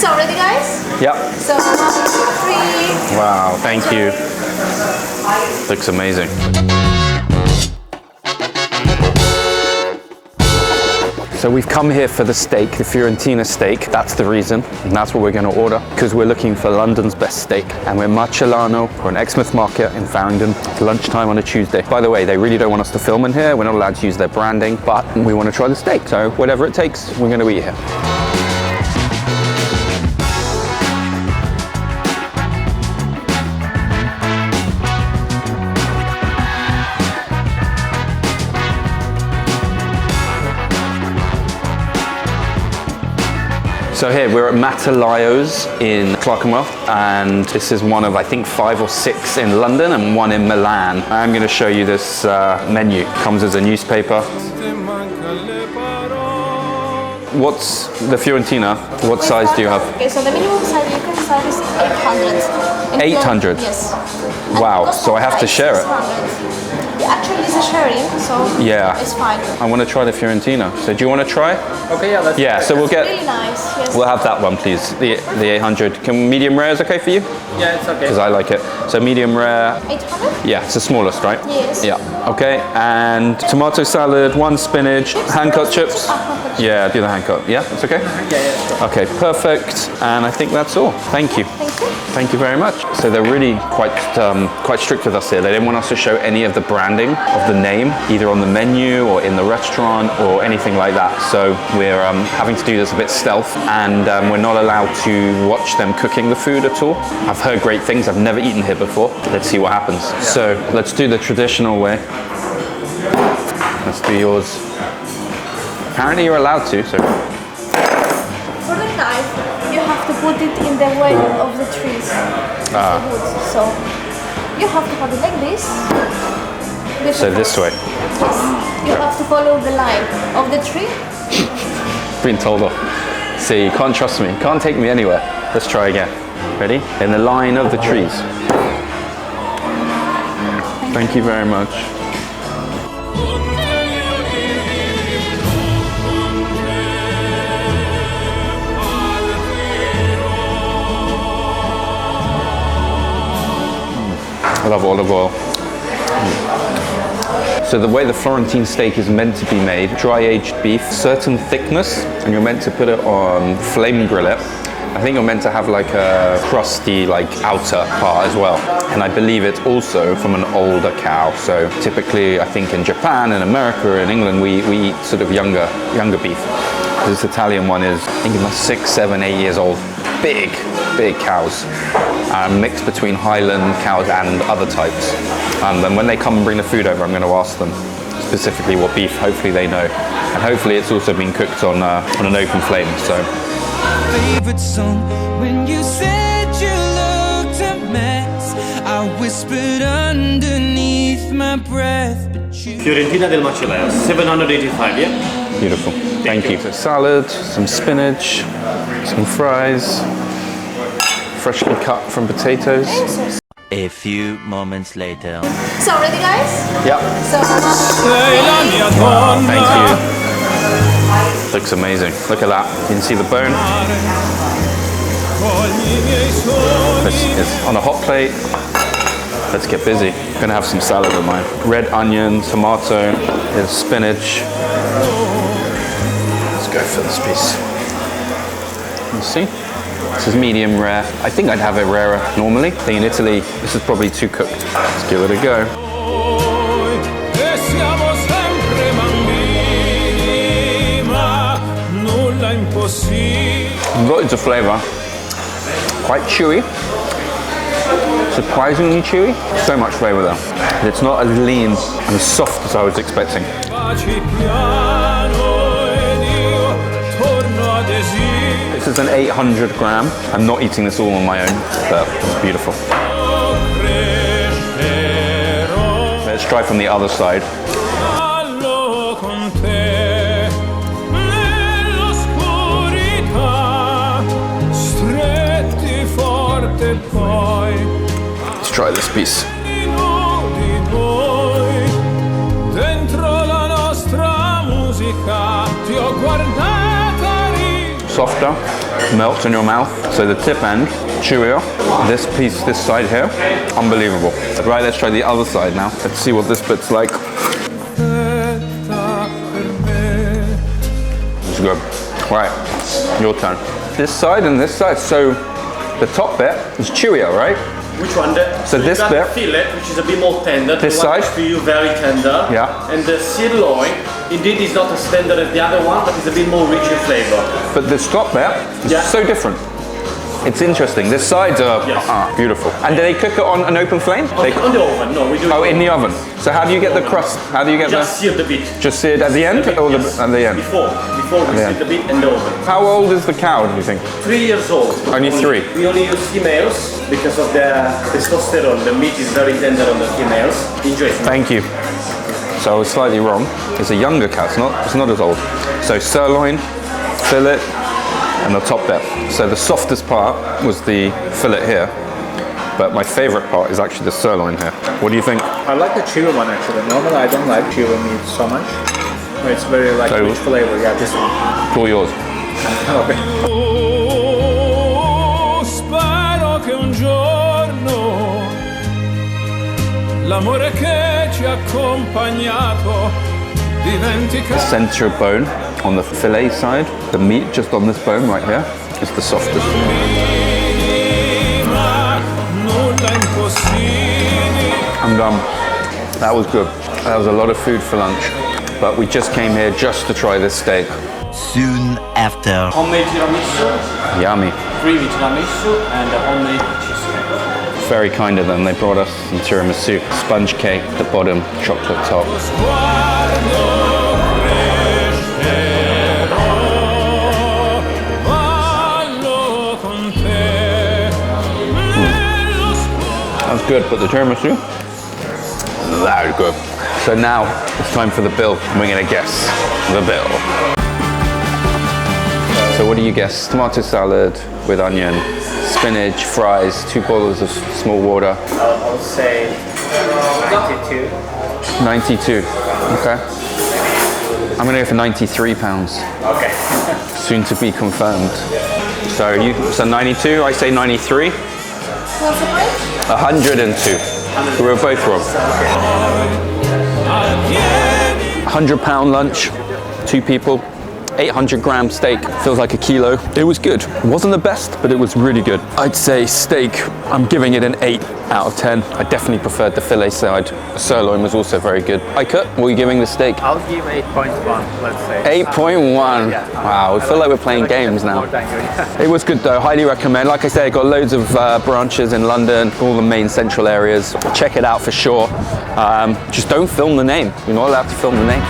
So ready, guys? Yep. So 3. Wow, thank you. Looks amazing. So we've come here for the steak, the Fiorentina steak. That's the reason, and that's what we're going to order, because we're looking for London's best steak. And we're Marcellano, we're an Exmouth market in Farringdon. It's lunchtime on a Tuesday. By the way, they really don't want us to film in here. We're not allowed to use their branding, but we want to try the steak. So whatever it takes, we're going to eat here. So here we're at Matalaio's in Clerkenwell, and this is one of, I think, 5 or 6 in London and 1 in Milan. I'm going to show you this menu. Comes as a newspaper. What's the Fiorentina? What size do you have? Okay, so the minimum size you can serve is 800. 800? Yes. Wow, so I have to share it. Yeah, actually it's a sharing, so Yeah. it's fine. I want to try the Fiorentina. So do you want to try? Okay, yeah, that's Yeah, so we'll get... Really nice, yes. We'll have that one, please. The 800. Can medium rare is okay for you? Yeah, it's okay. Because I like it. So medium rare. 800? Yeah, it's the smallest, right? Yes. Yeah. Okay. And tomato salad, 1 spinach, hand cut chips. Yeah, do the hand cut. Yeah, it's okay. Yeah, sure. Okay, perfect. And I think that's all. Thank you. Thank you. Thank you very much. So they're really quite strict with us here. They didn't want us to show any of the branding of the name, either on the menu or in the restaurant or anything like that. So we're having to do this a bit stealth, and we're not allowed to watch them cooking the food at all. I've heard great things. I've never eaten here before. Let's see what happens. So let's do the traditional way. Let's do yours. Apparently you're allowed to, so. For the knife, you have to put it in the way of the trees. The wood. So you have to have it like this. So this way. Yes. You have to follow the line of the tree. Been told off. See, you can't trust me. Can't take me anywhere. Let's try again. Ready? In the line of the trees. Thank you very much. I love olive oil. So the way the Florentine steak is meant to be made, dry aged beef, certain thickness, and you're meant to put it on flame grill it. I think you're meant to have like a crusty outer part as well. And I believe it's also from an older cow. So typically I think in Japan and America and England we eat sort of younger beef. This Italian one is, I think about 6, 7, 8 years old. Big cows. Mixed between Highland cows and other types. And when they come and bring the food over, I'm going to ask them specifically what beef. Hopefully they know. And hopefully it's also been cooked on an open flame. So. Favorite song when you said you looked a mess, I whispered underneath my breath, but you... Fiorentina del Macellaio, 785, yeah? Beautiful. Thank you. So salad, some spinach, some fries, freshly cut from potatoes. A few moments later. So ready, guys? Yep. So Wow, thank you. Looks amazing. Look at that. You can see the bone. It's on a hot plate. Let's get busy. Gonna have some salad with mine. Red onion, tomato, there's spinach. Let's go for this piece. You see? This is medium rare. I think I'd have it rarer normally. I think in Italy, this is probably too cooked. Let's give it a go. Loads of flavor. Quite chewy. Surprisingly chewy. So much flavor though. It's not as lean and as soft as I was expecting. This is an 800 gram. I'm not eating this all on my own, but it's beautiful. Let's try from the other side. Let's try this piece. Softer, melts in your mouth. So the tip end, chewier. This piece, this side here, unbelievable. Right, let's try the other side now. Let's see what this bit's like. It's good. Right, your turn. This side and this side. So the top bit is chewier, right? Which one? So you this got bit- the fillet, which is a bit more tender. This the one side? next to you very tender. Yeah. And the sirloin, indeed, is not as tender as the other one, but it's a bit more rich in flavor. But this top bit is Yeah. so different. It's interesting. This sides are Yes. beautiful. And do they cook it on an open flame? They- On the oven, no, we do it oh, in the oven. So how do you get the crust? How do you get Just sear the bit. Just seared at the end or Yes. at the end? Before we the sear end. the bit in the oven. How old is the cow, do you think? 3 years old. Only 3? We only use females because of the testosterone. The meat is very tender on the females. Enjoy it. Thank you. So I was slightly wrong. It's a younger cow, it's not as old. So sirloin, fillet, and the top bit. So the softest part was the fillet here, but my favorite part is actually the sirloin here. What do you think? I like the chewy one actually. Normally I don't like chewy meat so much. But it's very like So- rich flavor. Yeah, this one. It's all yours. Okay. Oh, spero che un giorno l'amore che ci ha accompagnato diventi Center bone on the fillet side. The meat just on this bone right here is the softest. nulla impossibile. I'm done. That was good. That was a lot of food for lunch. But we just came here just to try this steak. Soon after. Homemade tiramisu, Yummy. creamy tiramisu, and a homemade cheesecake. Very kind of them. They brought us some tiramisu, sponge cake at the bottom, chocolate top. Sguardo crescerò, ballo con te nello scuola. That's good, but the tiramisu, that is good. So now it's time for the bill. We're gonna guess the bill. So what do you guess? Tomato salad with onion, spinach, fries, 2 bottles of small water. I would say 92. 92. Okay. I'm gonna go for £93. Okay. Soon to be confirmed. So 92. I say 93. What's the price? 102. We were both wrong. £100 lunch, 2 people, 800-gram steak, feels like a kilo. It was good. It wasn't the best, but it was really good. I'd say steak, I'm giving it an 8 out of 10. I definitely preferred the fillet side. The sirloin was also very good. Ika, what are you giving the steak? I'll give 8.1, let's say. 8.1. Wow, we feel like we're playing games now. It was good though, highly recommend. Like I said, I got loads of branches in London, all the main central areas. Check it out for sure. Just don't film the name. You're not allowed to film the name.